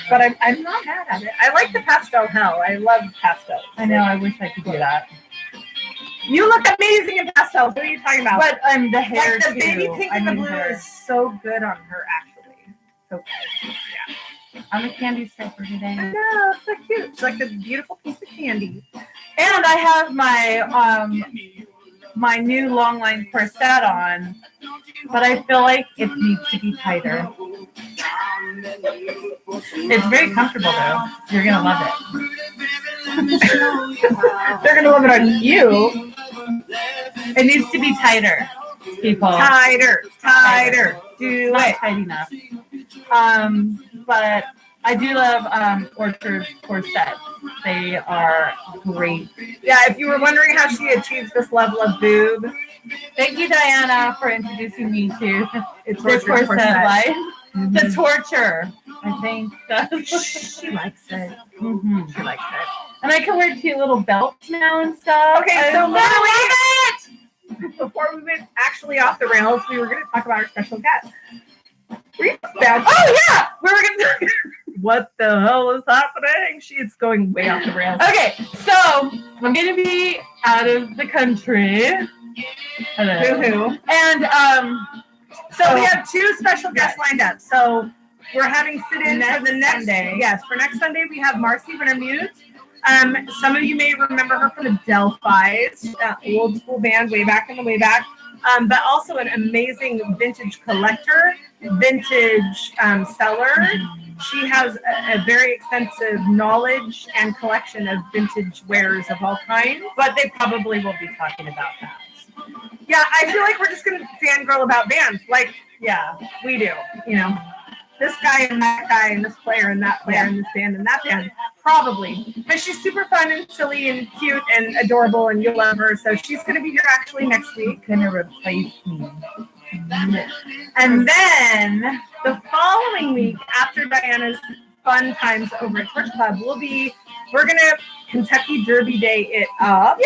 But I'm not mad at it. I like the pastel hell. I love pastels. I know. I wish I could do that. You look amazing in pastels. What are you talking about? But the hair like the too. baby pink I and the mean, blue hair. is so good on her, actually. So good. Yeah. I'm a candy stripper today. I know, so cute. It's like a beautiful piece of candy. And I have my my new long line corset on, but I feel like it needs to be tighter. It's very comfortable though. You're gonna love it. They're gonna love it on you. It needs to be tighter, people. Tighter. Do Not it. tight enough. But I do love Orchard corsets. They are great. Yeah, if you were wondering how she achieves this level of boob, Thank you, Diana, for introducing me to it's the Orchard corset corset. life. The torture, I think. She likes it. Mhm. She likes it. And I can wear cute little belts now and stuff. Okay, I so love literally, before we went actually off the rails, we were going to talk about our special guest. Oh yeah, we were going to. What the hell is happening? She's going way off the rails. Okay, so I'm gonna be out of the country. Hello. Hoo-hoo. And So we have two special guests lined up. So we're having sit-ins for the next Sunday. Yes, for next Sunday we have Marcy Wintermute. Some of you may remember her from the Delphis, old school band way back in the way back. But also an amazing vintage collector, vintage seller. She has a very extensive knowledge and collection of vintage wares of all kinds. but they probably will be talking about that. Yeah, I feel like we're just going to fangirl about bands. Like, Yeah. we do, you know. This guy and that guy and this player and that player and this band and that band. Probably. But she's super fun and silly and cute and adorable and you'll love her. So she's going to be here actually next week. Gonna replace me. And then the following week after Diana's fun times over at Torch Club, we're going to Kentucky Derby Day it up.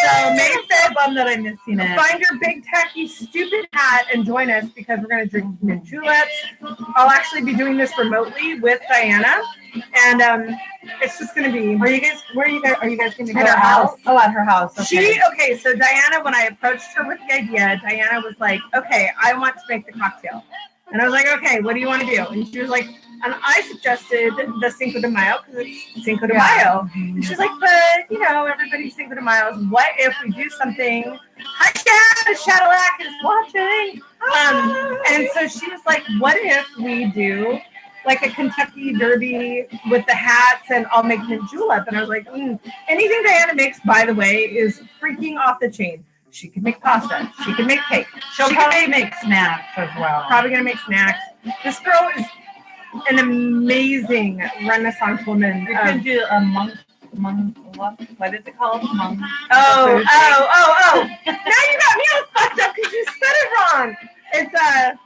So make So bummed that I'm missing it. Find your big tacky stupid hat and join us because we're going to drink mint juleps. I'll actually be doing this remotely with Diana. and it's just gonna be. Where are you guys going to go? At her house. Oh, at her house. Okay. So Diana, when I approached her with the idea, Diana was like, okay, I want to make the cocktail. And I was like, okay, what do you want to do? And she was like, and I suggested the Cinco de Mayo because it's Cinco de Mayo. And she's like, but, everybody's Cinco de Mayo. What if we do something? Hi, Chad! Shadowlack is watching. And so she was like, what if we do like a Kentucky Derby with the hats and I'll make mint julep? And I was like, anything Diana makes, by the way, is freaking off the chain. She can make pasta. She can make cake. She'll probably make snacks as well. Probably gonna make snacks. This girl is an amazing Renaissance woman. We could do a monk. What is it called? Monk. Oh! Now you got me all fucked up because you said it wrong. It's a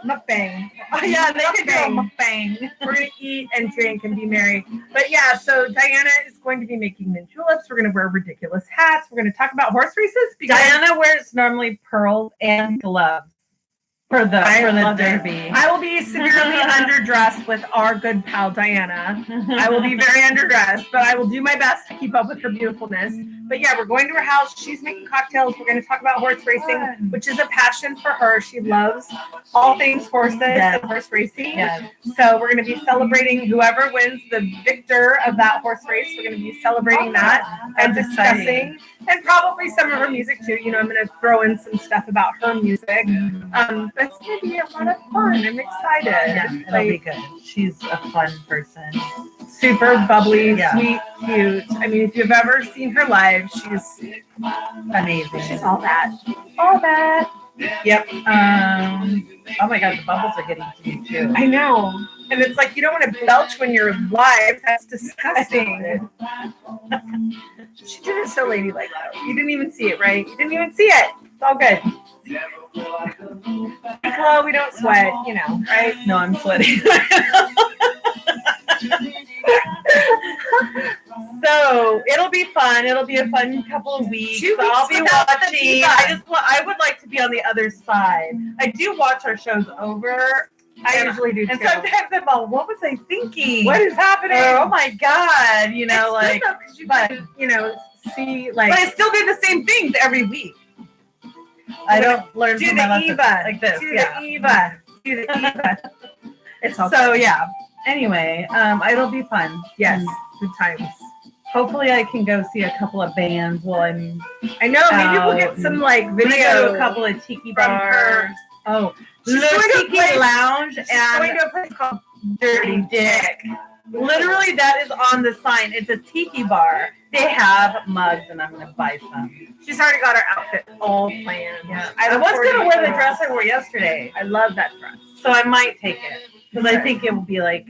mukbang. Oh yeah, they could do a mukbang. We're gonna eat and drink and be merry. But yeah, so Diana is going to be making mint juleps. We're gonna wear ridiculous hats. We're gonna talk about horse races. Diana wears normally pearls and gloves for the derby. I will be severely underdressed with our good pal Diana. I will be very underdressed, but I will do my best to keep up with her beautifulness. But yeah, we're going to her house. She's making cocktails. We're going to talk about horse racing, which is a passion for her. She loves all things horses and horse racing. Yes. So we're going to be celebrating whoever wins the victor of that horse race. We're going to be celebrating that and discussing, and probably some of her music too. I'm going to throw in some stuff about her music. But it's going to be a lot of fun. I'm excited. Yeah, it'll be good. She's a fun person. Super bubbly, sweet, cute. I mean, if you've ever seen her live, she's amazing. She's all that. All that. Yep. Oh my God, the bubbles are getting to you too. I know. And it's like you don't want to belch when you're live. That's disgusting. She did it so ladylike though. You didn't even see it, right? You didn't even see it. It's all good. Well, we don't sweat, right? No, I'm sweating. So it'll be fun. It'll be a fun couple of weeks. I'll be watching. I would like to be on the other side. I do watch our shows over. I usually do too. And sometimes I'm all, what was I thinking? What is happening? Oh my God! You know, like, but see, like, but I still do the same things every week. I don't learn do from the my lessons Eva like this. Do the Eva. Do the Eva. It's all so yeah. Anyway, it'll be fun. Yes, good times. Hopefully, I can go see a couple of bands while I'm. I know. Maybe we'll get some like video. Go to a couple of tiki bars. Oh, Tiki Lounge and going to a place called Dirty Dick. Literally, that is on the sign. It's a tiki bar. They have mugs, and I'm gonna buy some. She's already got her outfit all planned. Yeah, I was gonna wear the dress I wore yesterday. I love that dress, so I might take it because I think it will be like.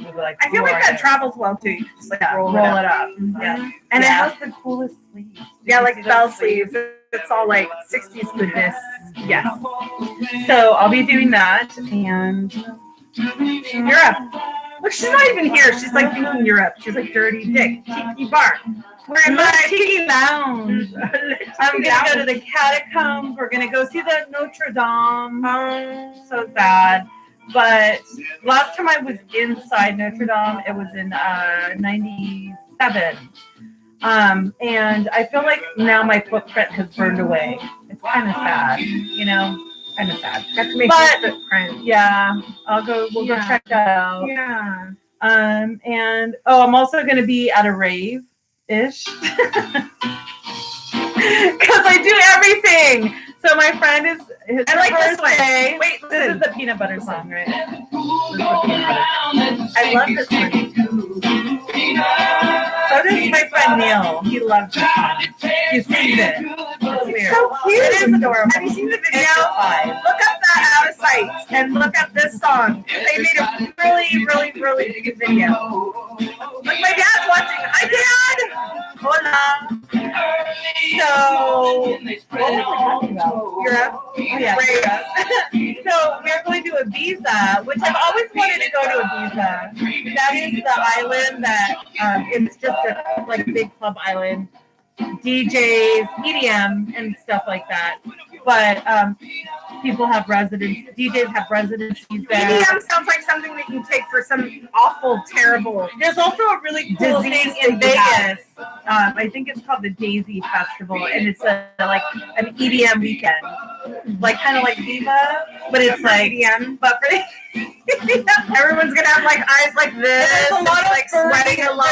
I feel like that travels well too. You just like roll it up. Mm-hmm. Yeah, and it has the coolest sleeves. Yeah, like bell sleeves. It's all like 60s goodness. Yes. So I'll be doing that and Europe. Look, she's not even here. She's like thinking Europe. She's like Dirty Dick, Tiki Bar. We're in my Tiki Lounge. I'm gonna go to the catacombs. We're gonna go see the Notre Dame. So sad. But last time I was inside Notre Dame, it was in 97. And I feel like now my footprint has burned away. It's kind of sad, kind of sad. Got to make a footprint. Yeah, we'll go check that out. Yeah. And I'm also going to be at a rave-ish. Because I do everything. So my friend is I like this one. Wait, this is the peanut butter song, right? I love this one. So does my friend Neil. He loves this song. He sings it. It's weird. So cute. It is adorable. Have you seen the video? Look up that Out of Sight and look up this song. They made a really, really, really good video. Look, my dad's watching. Hi, Dad. Hola. So, what were we talking about? Europe. Oh, yeah. So we're going to Ibiza, which I've always wanted to go to Ibiza. That is the island that it's just a like big club island, DJs, EDM, and stuff like that. But people have residencies. DJs have residencies there. EDM sounds like something that you take for some awful, terrible. There's also a really cool Disease thing in that you have. Vegas. I think it's called the Daisy Festival, and it's like an EDM weekend, like kind of like Viva, but it's like EDM. but for Everyone's gonna have like eyes like this. there's a lot of like furry, sweating a lot.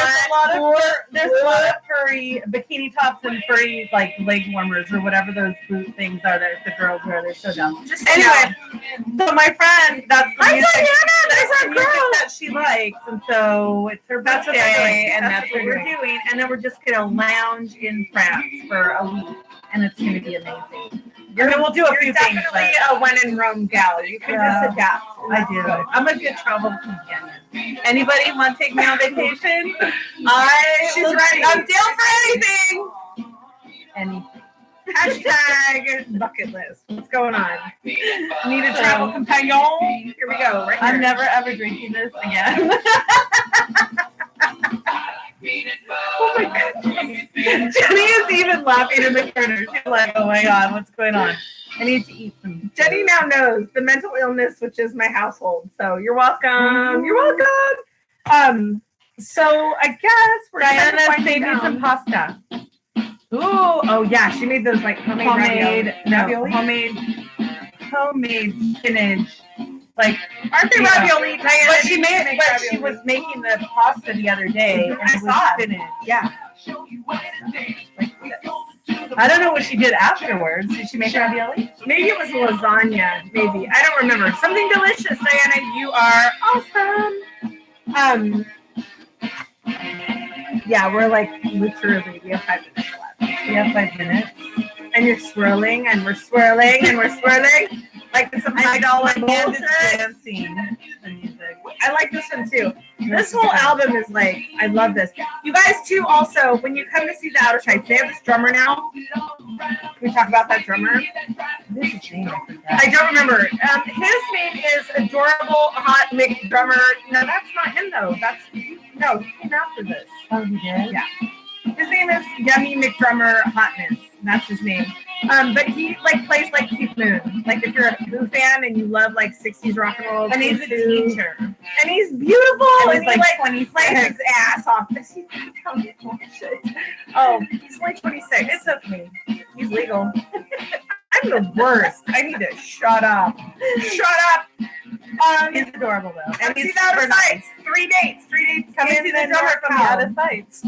There's a lot of furry bikini tops and furry like leg warmers or whatever those boot things are that the girls wear. They're so dumb. Just Anyway, so my friend, that's the Hi, music, Diana, that's there's the our music girl. that she likes, and so it's her That's what they're birthday, doing, and that's that's what what we're we're doing. And then we're just gonna lounge in France for a week, and it's gonna be amazing. And then we'll do a You're few things. definitely But a when in Rome gal. You can Yeah. just adapt. I do. I'm a good travel companion. Anybody want to take me on vacation? She's ready. I'm down for anything. Anything. Hashtag bucket list. What's going on? Need a travel companion. Here we go. Right I'm here. never ever drinking this again. Oh my god. Jenny is even laughing in the corner. She's like, oh my god, what's going on? I need to eat some. Jenny now knows the mental illness, which is my household. So you're welcome. You're welcome. So I guess we're Diana, kind of save me some pasta. Ooh, oh yeah, she made those like homemade ravioli. Homemade spinach. Like, Aren't they Yeah. ravioli? Diana, but she you made, make but ravioli. she was making the pasta the other day, and I it saw was it. spinach. Yeah. I don't know what she did afterwards. Did she make ravioli? Maybe it was lasagna. Maybe I don't remember. Something delicious, Diana. You are awesome. Yeah, we're like literally. We have 5 minutes left. We have 5 minutes. And you're swirling, and we're swirling, and we're swirling. Like it's some $5 And bullshit. it's dancing. The music. I like this one too. This whole album is like, I love this. You guys too. Also, when you come to see the Outer Sights, they have this drummer now. Can we talk about that drummer? What is his name? I forgot. I don't remember. His name is Adorable Hot Mick Drummer. No, that's not him though. He came after this. Oh, he did? Yeah. His name is Yummy McDrummer Hotness. That's his name. But he like plays like Keith Moon. Like if you're a Who fan and you love like 60s rock and roll. And he's a Keith teacher. and he's beautiful. And And, he's he like like 26. plays his ass off. Does he tell me bullshit? Oh, he's only 26. It's okay. He's legal. I'm the worst. I need to shut up. Shut up. He's adorable though. And he's he's out super of sights. 3 dates. 3 dates. Come and see the drummer from the out Out of Sights.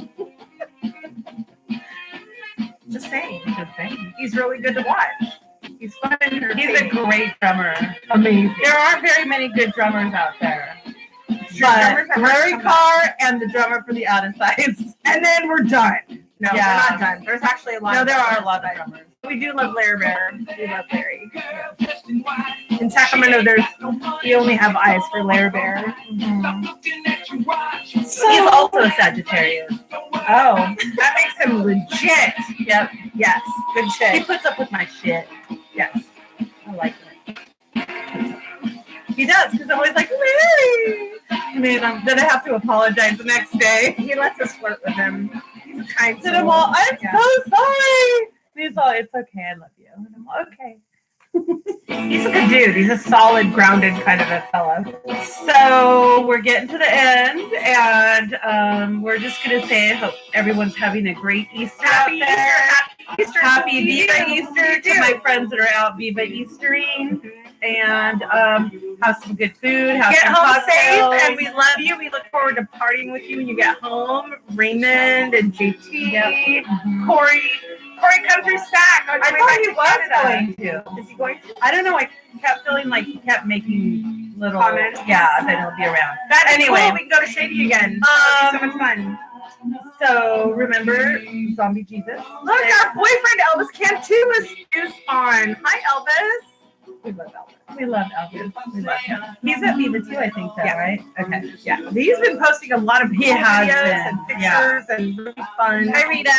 Just saying. Just saying. He's really good to watch. He's fun and He's a entertaining. great drummer. Amazing. There aren't very many good drummers out there. Drummers But are Larry hard to come Carr and the drummer for the Out of Sights. And then we're done. No, Yeah. we're not done. There's actually a lot. No, of there are a drummers, lot of but drummers. We do love Larry Bear. We love Larry. In Sacramento, we only have eyes for Larry Bear. He's also a Sagittarius. Oh, that makes him legit. Yep. Yes, good He shit. puts up with my shit. Yes. I like it. He does, because I'm always like, Larry. And then I have to apologize the next day. He lets us flirt with him. He's a kind And I'm soul. all, I'm Yeah. so sorry. And he's all, it's okay, I love you. And I'm all, okay. He's a good dude. He's a solid, grounded kind of a fella. So we're getting to the end, and we're just gonna say, I hope everyone's having a great Easter Happy out there. Easter. Happy You Viva do. Easter You to do. my friends that are out Viva Eastering, and have some good food. Have Get some home cocktails. safe, and we love you. We look forward to partying with you when you get home. Raymond and JT, Yep. Corey Country Sack. I thought he was going to. Is he going to? I don't know. I kept feeling like he kept making little Comments? Yeah, that he'll be around. That is Anyway. cool. We can go to Shady again. That'll be so much fun. So remember Zombie Jesus. Look, our boyfriend Elvis Cantu is on. Hi, Elvis. We love Elvis. We love Elvis. We love him. He's at Viva too, I think, though, Yeah. right? Okay. Yeah, he's been posting a lot of He has videos been, and yeah. pictures and really fun. Hi, Rita.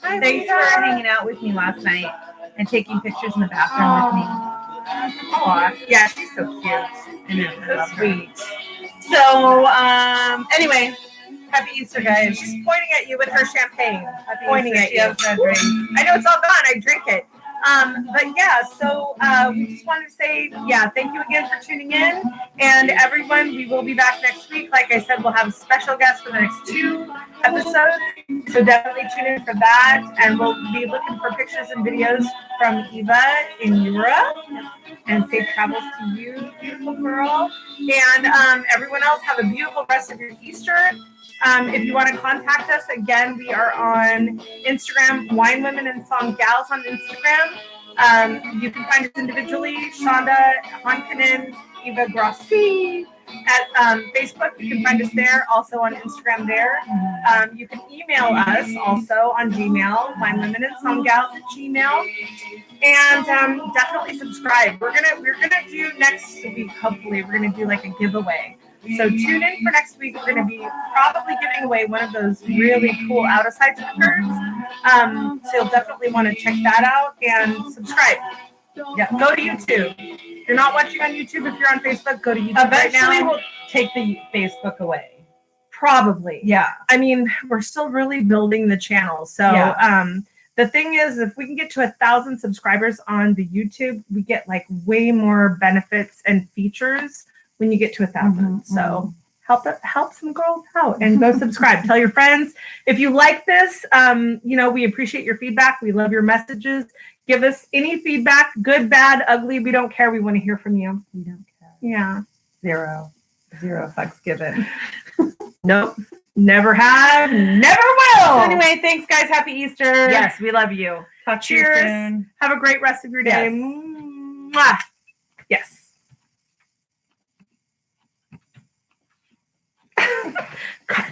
Hi, Thanks Rita. for hanging out with me last night and taking pictures in the bathroom with me. Aw, yeah, she's so cute. I know, I So love her. sweet. So, anyway, happy Easter, guys. She's pointing at you with her champagne. Happy Pointing Easter. at She you. has no drink. I know it's all gone. I drink it. But yeah, so we just wanted to say, yeah, thank you again for tuning in. And everyone, we will be back next week. Like I said, we'll have a special guest for the next 2 episodes. So definitely tune in for that. And we'll be looking for pictures and videos from Eva in Europe. And safe travels to you, beautiful girl. And everyone else, have a beautiful rest of your Easter. If you want to contact us, again, we are on Instagram, Wine Women and Song Gals on Instagram. You can find us individually, Shonda Honkanen, Eva Grossi. At Facebook, you can find us there, also on Instagram there. You can email us also on Gmail, Wine Women and Song Gals at Gmail. And definitely subscribe. We're gonna do next week, hopefully, we're gonna do like a giveaway. So tune in for next week. We're going to be probably giving away one of those really cool out of sight stickers. So you'll definitely want to check that out and subscribe. Yeah, go to YouTube. If you're not watching on YouTube, if you're on Facebook, go to YouTube right now. Eventually, we'll take the Facebook away. Probably. Yeah. I mean, we're still really building the channel. So the thing is, if we can get to 1,000 subscribers on the YouTube, we get like way more benefits and features when you get to 1,000. So help some girls out and go subscribe. Tell your friends. If you like this, we appreciate your feedback. We love your messages. Give us any feedback, good, bad, ugly. We don't care. We want to hear from you. We don't care. Yeah. Zero fucks given. Nope. Never have, never will. Anyway, thanks guys. Happy Easter. Yes, we love you. Talk to you Cheers. soon. Have a great rest of your day. Yes. Mwah. Yes. God,